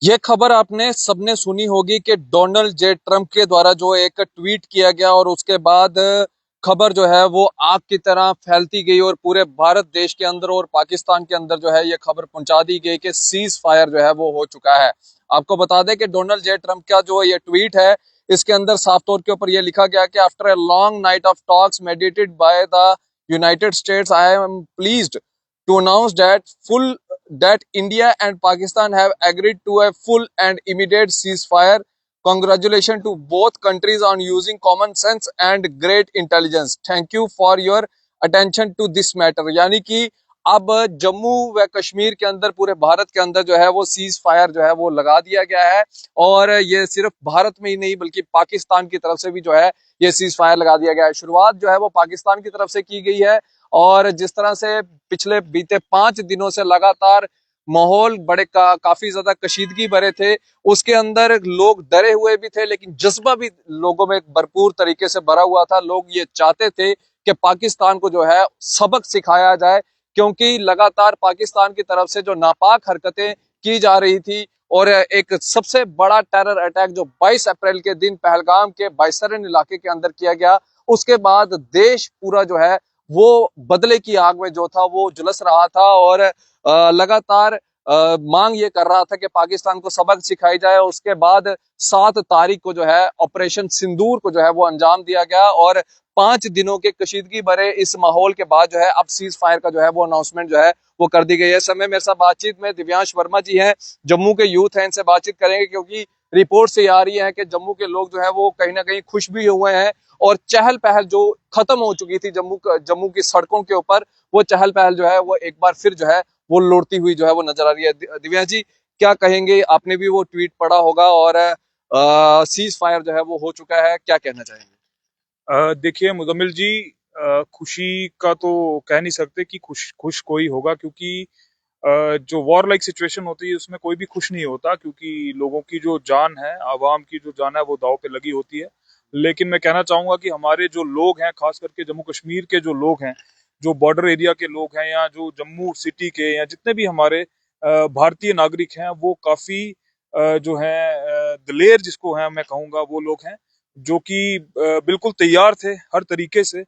ये खबर आपने सबने सुनी होगी कि डोनाल्ड जे ट्रंप के द्वारा जो एक ट्वीट किया गया और उसके बाद खबर जो है वो आग की तरह फैलती गई और पूरे भारत देश के अंदर और पाकिस्तान के अंदर जो है ये खबर पहुंचा दी गई कि सीज फायर जो है वो हो चुका है। आपको बता दें कि डोनाल्ड जे ट्रंप का जो ये ट्वीट है इसके अंदर साफ तौर के ऊपर ये लिखा गया कि after a long night of talks mediated by the United states I am pleased to announce that India and Pakistan have agreed to a full and immediate ceasefire. Congratulations to both countries on using common sense and great intelligence. Thank you for your attention to this matter. यानी कि अब जम्मू व कश्मीर के अंदर पूरे भारत के अंदर जो है वो सीज फायर जो है वो लगा दिया गया है और ये सिर्फ भारत में ही नहीं बल्कि पाकिस्तान की तरफ से भी जो है ये सीज फायर लगा दिया गया है। शुरुआत जो है वो पाकिस्तान की तरफ से की गई है और जिस तरह से पिछले बीते 5 दिनों से लगातार माहौल काफी ज्यादा कशीदगी भरे थे, उसके अंदर लोग डरे हुए भी थे लेकिन जज्बा भी लोगों में भरपूर तरीके से भरा हुआ था। लोग ये चाहते थे कि पाकिस्तान को जो है सबक सिखाया जाए क्योंकि लगातार पाकिस्तान की तरफ से जो नापाक हरकतें की जा रही थी और एक सबसे बड़ा टेरर अटैक जो 22 अप्रैल के दिन पहलगाम के बाइसरन इलाके के अंदर किया गया, उसके बाद देश पूरा जो है वो बदले की आग में जो था वो झुलस रहा था और लगातार मांग ये कर रहा था कि पाकिस्तान को सबक सिखाई जाए। उसके बाद 7 तारीख को जो है ऑपरेशन सिंदूर को जो है वो अंजाम दिया गया और 5 दिनों के कशीदगी भरे इस माहौल के बाद जो है अब सीज फायर का जो है वो अनाउंसमेंट जो है वो कर दी गई है। समय मेरे साथ बातचीत में दिव्यांश वर्मा जी हैं, जम्मू के यूथ हैं, इनसे बातचीत करेंगे क्योंकि रिपोर्ट से आ रही है कि जम्मू के लोग जो है वो कहीं ना कहीं खुश भी हुए हैं और चहल पहल जो खत्म हो चुकी थी जम्मू की सड़कों के ऊपर, वो चहल पहल जो है वो एक बार फिर जो है वो लौटती हुई जो है वो नजर आ रही है। दिव्यांश जी, क्या कहेंगे? आपने भी वो ट्वीट पढ़ा होगा और सीज फायर जो है वो हो चुका है, क्या कहना चाहेंगे? देखिए मुजम्मिल जी, खुशी का तो कह नहीं सकते कि खुश खुश कोई होगा, क्योंकि जो वॉर लाइक सिचुएशन होती है उसमें कोई भी खुश नहीं होता, क्योंकि लोगों की जो जान है, आवाम की जो जान है वो दांव पे लगी होती है। लेकिन मैं कहना चाहूंगा कि हमारे जो लोग हैं, खास करके जम्मू कश्मीर के जो लोग हैं, जो बॉर्डर एरिया के लोग हैं, या जो जम्मू सिटी के, या जितने भी हमारे भारतीय नागरिक हैं, वो काफी जो है दिलेर जिसको है मैं कहूँगा, वो लोग हैं जो कि बिल्कुल तैयार थे हर तरीके से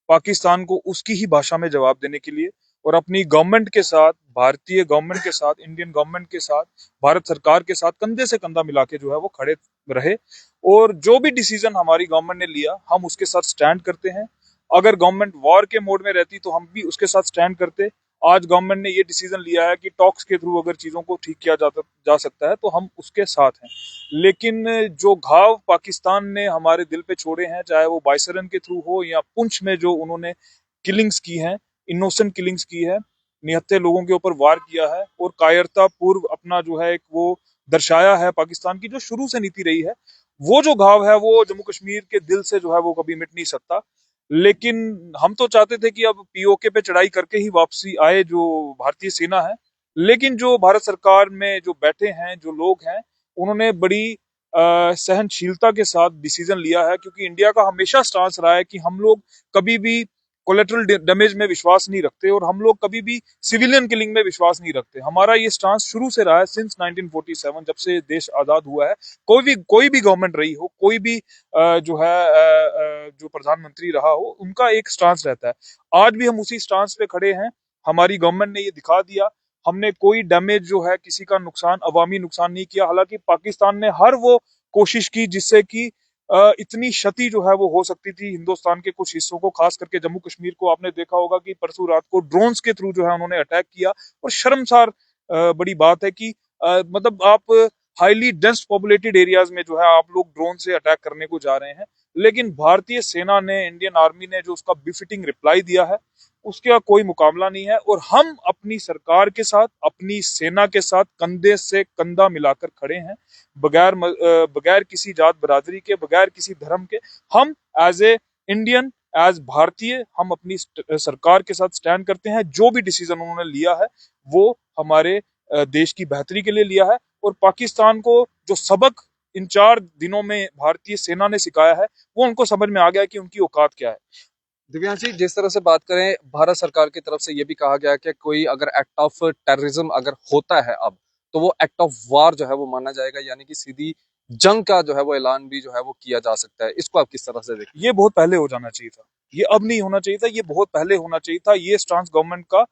पाकिस्तान को उसकी ही भाषा में जवाब देने के लिए, और अपनी गवर्नमेंट के साथ, भारतीय गवर्नमेंट के साथ, इंडियन गवर्नमेंट के साथ, भारत सरकार के साथ कंधे से कंधा मिला के जो है वो खड़े रहे। और जो भी डिसीजन हमारी गवर्नमेंट ने लिया, हम उसके साथ स्टैंड करते हैं। अगर गवर्नमेंट वॉर के मोड में रहती तो हम भी उसके साथ स्टैंड करते। आज गवर्नमेंट ने ये डिसीजन लिया है कि टॉक्स के थ्रू अगर चीजों को ठीक किया जा सकता है तो हम उसके साथ हैं। लेकिन जो घाव पाकिस्तान ने हमारे दिल पे छोड़े हैं, चाहे वो बाइसरन के थ्रू हो या पुंछ में जो उन्होंने किलिंग्स की हैं, इनोसेंट किलिंग्स की है, निहत्थे लोगों के ऊपर वार किया है और कायरता पूर्व अपना जो है एक वो दर्शाया है पाकिस्तान की जो शुरू से नीति रही है, वो जो घाव है वो जम्मू कश्मीर के दिल से जो है वो कभी मिट नहीं सकता। लेकिन हम तो चाहते थे कि अब पीओके पे चढ़ाई करके ही वापसी आए जो भारतीय सेना है। लेकिन जो भारत सरकार में जो बैठे हैं, जो लोग हैं, उन्होंने बड़ी सहनशीलता के साथ डिसीजन लिया है, क्योंकि इंडिया का हमेशा स्टांस रहा है कि हम लोग कभी भी कोलेटरल डैमेज में विश्वास नहीं रखते और हम लोग कभी भी सिविलियन किलिंग में विश्वास नहीं रखते। हमारा ये स्टांस शुरू से रहा है, सिंस 1947, जब से देश आजाद हुआ है। कोई भी गवर्नमेंट रही हो, कोई भी जो है जो प्रधानमंत्री रहा हो, उनका एक स्टांस रहता है। आज भी हम उसी स्टांस पे खड़े हैं। हमारी गवर्नमेंट ने ये दिखा दिया। हमने कोई डैमेज जो है, किसी का नुकसान, अवामी नुकसान नहीं किया। हालांकि पाकिस्तान ने हर वो कोशिश की जिससे कि इतनी क्षति जो है वो हो सकती थी हिंदुस्तान के कुछ हिस्सों को, खास करके जम्मू कश्मीर को। आपने देखा होगा कि परसों रात को ड्रोन्स के थ्रू जो है उन्होंने अटैक किया, और शर्मसार बड़ी बात है कि मतलब आप हाईली डेंस पॉपुलेटेड एरियाज में जो है आप लोग ड्रोन से अटैक करने को जा रहे हैं। लेकिन भारतीय सेना ने, इंडियन आर्मी ने जो उसका बिफिटिंग रिप्लाई दिया है, उसका कोई मुकाबला नहीं है। और हम अपनी सरकार के साथ, अपनी सेना के साथ कंधे से कंधा मिलाकर खड़े हैं, बगैर किसी जात बरादरी के, बगैर किसी धर्म के। हम एज ए इंडियन, एज भारतीय, हम अपनी सरकार के साथ स्टैंड करते हैं। जो भी डिसीजन उन्होंने लिया है वो हमारे देश की बेहतरी के लिए लिया है। और पाकिस्तान को जो सबक इन 4 दिनों में भारतीय सेना ने सिखाया है, वो उनको समझ में आ गया कि उनकी औकात क्या है। दिव्यांश जी, जिस तरह से बात करें, भारत सरकार की तरफ से ये भी कहा गया कि कोई अगर एक्ट ऑफ टेररिज्म अगर होता है अब तो वो एक्ट ऑफ वार जो है वो माना जाएगा, यानी कि सीधी जंग का जो है वो ऐलान भी जो है वो किया जा सकता है। इसको आप किस तरह से देखते ये बहुत पहले हो जाना चाहिए था, ये अब नहीं होना चाहिए था, ये बहुत पहले होना चाहिए था। ये स्टांस गवर्नमेंट का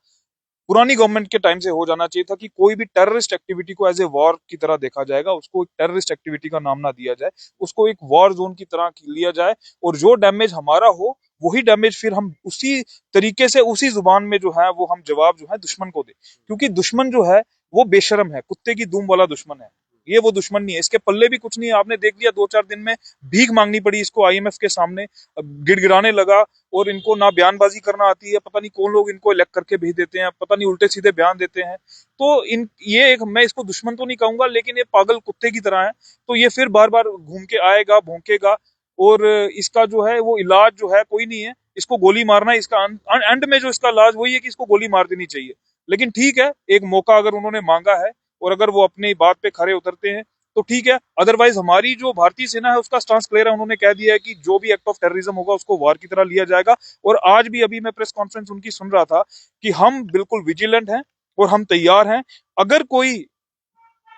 पुरानी गवर्नमेंट के टाइम से हो जाना चाहिए था कि कोई भी टेररिस्ट एक्टिविटी को एज ए वॉर की तरह देखा जाएगा, उसको एक टेररिस्ट एक्टिविटी का नाम ना दिया जाए, उसको एक वॉर जोन की तरह लिया जाए, और जो डैमेज हमारा हो वही डैमेज फिर हम उसी तरीके से उसी जुबान में जो है वो हम जवाब जो है दुश्मन को दे, क्योंकि दुश्मन जो है वो बेशरम है, कुत्ते की दूम वाला दुश्मन है। ये वो दुश्मन नहीं है, इसके पल्ले भी कुछ नहीं है। आपने देख लिया 2-4 दिन में भीख मांगनी पड़ी इसको आईएमएफ के सामने, गिड़गिड़ाने लगा, और इनको ना बयानबाजी करना आती है, पता नहीं कौन लोग इनको इलेक्ट करके भेज देते हैं, पता नहीं उल्टे सीधे बयान देते हैं। तो इन ये एक, मैं इसको दुश्मन तो नहीं कहूंगा, लेकिन ये पागल कुत्ते की तरह है। तो ये फिर बार बार घूम के आएगा, भौंकेगा, और इसका जो है वो इलाज जो है कोई नहीं है, इसको गोली मारना है। इसका एंड में जो इसका इलाज वही है कि इसको गोली मार देनी चाहिए। लेकिन ठीक है, एक मौका अगर उन्होंने मांगा है और अगर वो अपनी बात पे खरे उतरते हैं तो ठीक है। अदरवाइज हमारी जो भारतीय सेना है उसका स्टांस क्लियर है, उन्होंने कह दिया है कि जो भी एक्ट ऑफ टेररिज्म होगा उसको वार की तरह लिया जाएगा। और आज भी अभी मैं प्रेस कॉन्फ्रेंस उनकी सुन रहा था कि हम बिल्कुल विजिलेंट हैं और हम तैयार हैं, अगर कोई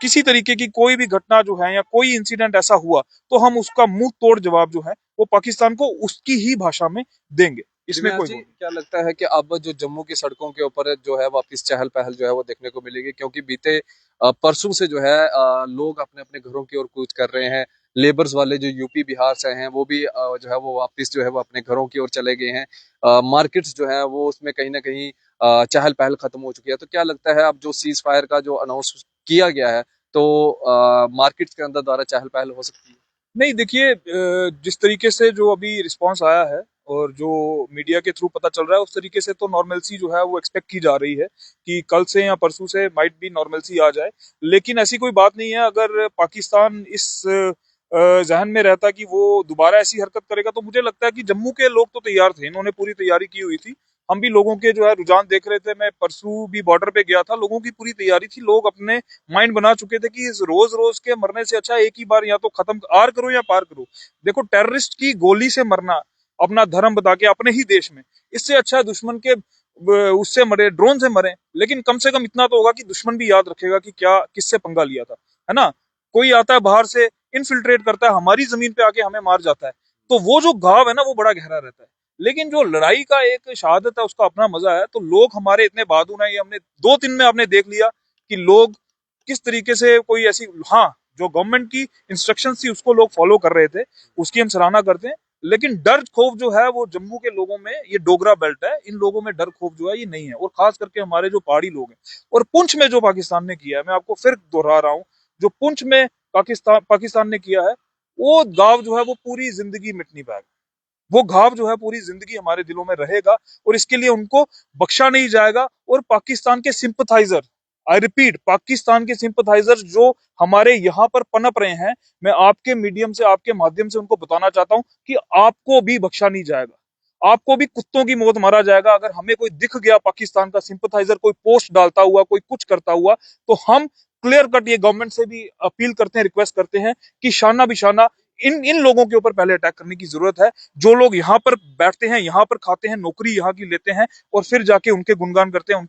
किसी तरीके की कोई भी घटना जो है या कोई इंसिडेंट ऐसा हुआ तो हम उसका मुंह तोड़ जवाब जो है वो पाकिस्तान को उसकी ही भाषा में देंगे, इसमें दिव्यांश कोई जी, वो नहीं। क्या लगता है कि अब जो जम्मू की सड़कों के ऊपर जो है वापस चहल पहल जो है वो देखने को मिलेगी? क्योंकि बीते परसों से जो है लोग अपने अपने घरों की ओर कूच कर रहे हैं। लेबर्स वाले जो यूपी बिहार से हैं वो भी जो है वो वापस जो है वो अपने घरों की ओर चले गए हैं। मार्केट्स जो है वो उसमें कहीं ना कहीं चहल पहल खत्म हो चुकी है। तो क्या लगता है अब जो सीज फायर का जो अनाउंस किया गया है, तो मार्केट्स के अंदर द्वारा चहल पहल हो सकती है? नहीं, देखिए, जिस तरीके से जो अभी रिस्पांस आया है और जो मीडिया के थ्रू पता चल रहा है, उस तरीके से तो नॉर्मलसी जो है वो एक्सपेक्ट की जा रही है कि कल से या परसों से माइट भी नॉर्मलसी आ जाए। लेकिन ऐसी कोई बात नहीं है। अगर पाकिस्तान इस जहन में रहता कि वो दोबारा ऐसी हरकत करेगा, तो मुझे लगता है कि जम्मू के लोग तो तैयार थे, इन्होंने पूरी तैयारी की हुई थी। हम भी लोगों के जो है रुझान देख रहे थे, मैं परसों भी बॉर्डर पे गया था, लोगों की पूरी तैयारी थी, लोग अपने माइंड बना चुके थे कि इस रोज रोज के मरने से अच्छा एक ही बार या तो खत्म आर करो या पार करो। देखो, टेररिस्ट की गोली से मरना अपना धर्म बता के अपने ही देश में, इससे अच्छा है दुश्मन के उससे मरे, ड्रोन से मरे। लेकिन कम से कम इतना तो होगा कि दुश्मन भी याद रखेगा कि क्या किससे पंगा लिया था, है ना। कोई आता है बाहर से, इनफिल्ट्रेट करता है, हमारी जमीन पे आके हमें मार जाता है, तो वो जो घाव है ना वो बड़ा गहरा रहता है। लेकिन जो लड़ाई का एक शहादत है उसका अपना मजा है। तो लोग हमारे इतने बहादुर हैं, ये हमने 2 दिन में आपने देख लिया कि लोग किस तरीके से कोई ऐसी, हाँ, जो गवर्नमेंट की इंस्ट्रक्शन थी उसको लोग फॉलो कर रहे थे, उसकी हम सराहना करते हैं। लेकिन डर खौफ जो है वो जम्मू के लोगों में, ये डोगरा बेल्ट है, इन लोगों में डर खौफ जो है ये नहीं है। और खास करके हमारे जो पहाड़ी लोग हैं, और पुंछ में जो पाकिस्तान ने किया है, मैं आपको फिर दोहरा रहा हूँ, जो पुंछ में पाकिस्तान ने किया है, वो गाँव जो है वो पूरी जिंदगी मिट नहीं पाएगा। वो घाव जो है पूरी जिंदगी हमारे दिलों में रहेगा, और इसके लिए उनको बख्शा नहीं जाएगा। और पाकिस्तान के सिंपथाइजर, आई रिपीट, पाकिस्तान के सिंपथाइजर जो हमारे यहाँ पर पनप रहे हैं, मैं आपके मीडियम से, आपके माध्यम से उनको बताना चाहता हूं कि आपको भी बख्शा नहीं जाएगा, आपको भी कुत्तों की मौत मारा जाएगा। अगर हमें कोई दिख गया पाकिस्तान का सिंपथाइजर, कोई पोस्ट डालता हुआ, कोई कुछ करता हुआ, तो हम क्लियर कट ये गवर्नमेंट से भी अपील करते हैं, रिक्वेस्ट करते हैं कि शाना बिशाना इन इन लोगों के ऊपर पहले अटैक करने की जरूरत है। जो लोग यहाँ पर बैठते हैं, यहाँ पर खाते हैं, नौकरी यहाँ की लेते हैं, और फिर जाके उनके गुणगान करते हैं,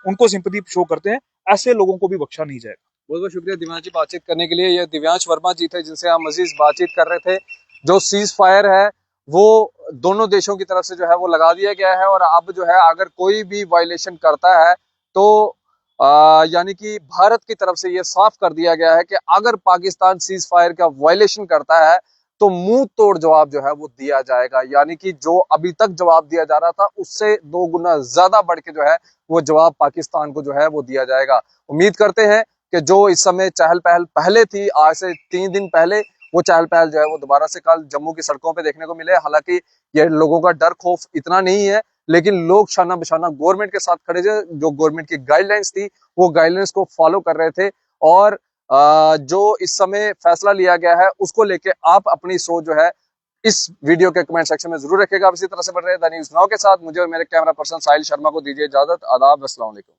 उनको सिंपथी शो करते हैं, ऐसे लोगों को भी बख्शा नहीं जाएगा। बहुत बहुत शुक्रिया दिव्यांश जी बातचीत करने के लिए। ये दिव्यांश वर्मा जी थे जिनसे हम मजीद बातचीत कर रहे थे। जो सीज फायर है वो दोनों देशों की तरफ से जो है वो लगा दिया गया है, और अब जो है अगर कोई भी वायलेशन करता है तो यानी कि भारत की तरफ से ये साफ कर दिया गया है कि अगर पाकिस्तान सीज फायर का वायलेशन करता है तो मुंह तोड़ जवाब जो है वो दिया जाएगा। यानी कि जो अभी तक जवाब दिया जा रहा था उससे 2 गुना ज्यादा बढ़ के जो है वो जवाब पाकिस्तान को जो है वो दिया जाएगा। उम्मीद करते हैं कि जो इस समय चहल पहल पहले थी, आज से 3 दिन पहले, वो चहल पहल जो है वो दोबारा से कल जम्मू की सड़कों पे देखने को मिले। हालांकि ये लोगों का डर खौफ इतना नहीं है, लेकिन लोग शाना बिशाना गवर्नमेंट के साथ खड़े थे। जो गवर्नमेंट की गाइडलाइंस थी वो गाइडलाइंस को फॉलो कर रहे थे, और जो इस समय फैसला लिया गया है उसको लेके आप अपनी सोच जो है इस वीडियो के कमेंट सेक्शन में जरूर रखेगा। आप इसी तरह से बढ़ रहे द न्यूज़ नाउ के साथ मुझे और मेरे कैमरा पर्सन साहिल शर्मा को दीजिए इजाजत। आदाब, अस्सलाम वालेकुम।